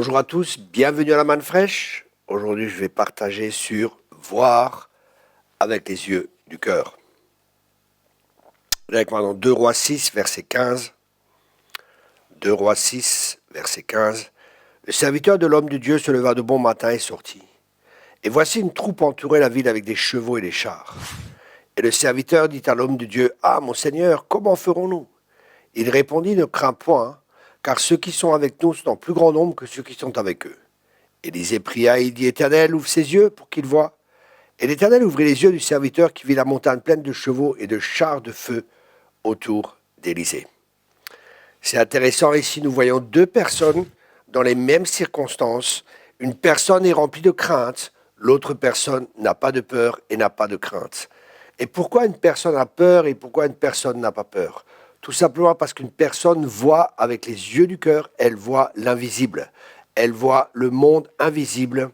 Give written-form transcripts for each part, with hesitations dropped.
Bonjour à tous, bienvenue à la Manne Fraîche. Aujourd'hui, je vais partager sur voir avec les yeux du cœur. Avec moi dans 2 Rois 6, verset 15. 2 Rois 6, verset 15. Le serviteur de l'homme de Dieu se leva de bon matin et sortit. Et voici une troupe entourait la ville avec des chevaux et des chars. Et le serviteur dit à l'homme de Dieu, « Ah, mon Seigneur, comment ferons-nous » Il répondit, « Ne crains point, car ceux qui sont avec nous sont en plus grand nombre que ceux qui sont avec eux. » Élisée pria et il dit, « Éternel, ouvre ses yeux pour qu'il voie. » Et l'Éternel ouvrit les yeux du serviteur qui vit la montagne pleine de chevaux et de chars de feu autour d'Élisée. C'est intéressant, ici nous voyons deux personnes dans les mêmes circonstances. Une personne est remplie de crainte, l'autre personne n'a pas de peur et n'a pas de crainte. Et pourquoi une personne a peur et pourquoi une personne n'a pas peur ? Tout simplement parce qu'une personne voit avec les yeux du cœur, elle voit l'invisible. Elle voit le monde invisible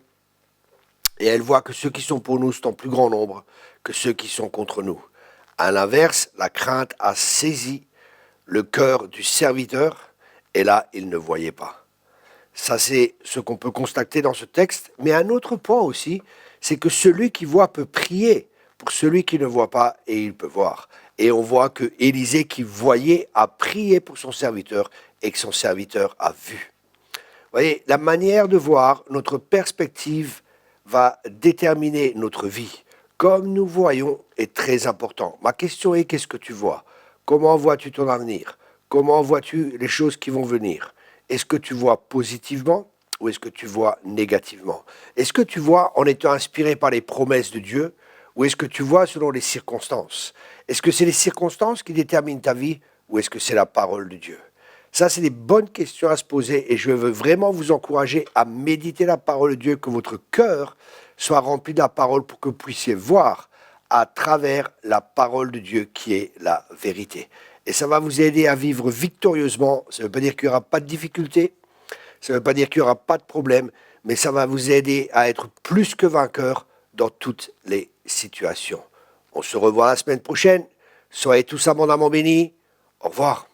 et elle voit que ceux qui sont pour nous sont en plus grand nombre que ceux qui sont contre nous. À l'inverse, la crainte a saisi le cœur du serviteur et là, il ne voyait pas. Ça, c'est ce qu'on peut constater dans ce texte. Mais un autre point aussi, c'est que celui qui voit peut prier pour celui qui ne voit pas et il peut voir. Et on voit que Élisée qui voyait a prié pour son serviteur et que son serviteur a vu. Vous voyez, la manière de voir, notre perspective va déterminer notre vie. Comme nous voyons est très important. Ma question est, qu'est-ce que tu vois ? Comment vois-tu ton avenir ? Comment vois-tu les choses qui vont venir ? Est-ce que tu vois positivement ou est-ce que tu vois négativement ? Est-ce que tu vois en étant inspiré par les promesses de Dieu ou est-ce que tu vois selon les circonstances ? Est-ce que c'est les circonstances qui déterminent ta vie ou est-ce que c'est la parole de Dieu ? Ça, c'est des bonnes questions à se poser et je veux vraiment vous encourager à méditer la parole de Dieu, que votre cœur soit rempli de la parole pour que vous puissiez voir à travers la parole de Dieu qui est la vérité. Et ça va vous aider à vivre victorieusement. Ça ne veut pas dire qu'il n'y aura pas de difficultés, ça ne veut pas dire qu'il n'y aura pas de problème, mais ça va vous aider à être plus que vainqueur dans toutes les situations. On se revoit la semaine prochaine. Soyez tous abondamment bénis. Au revoir.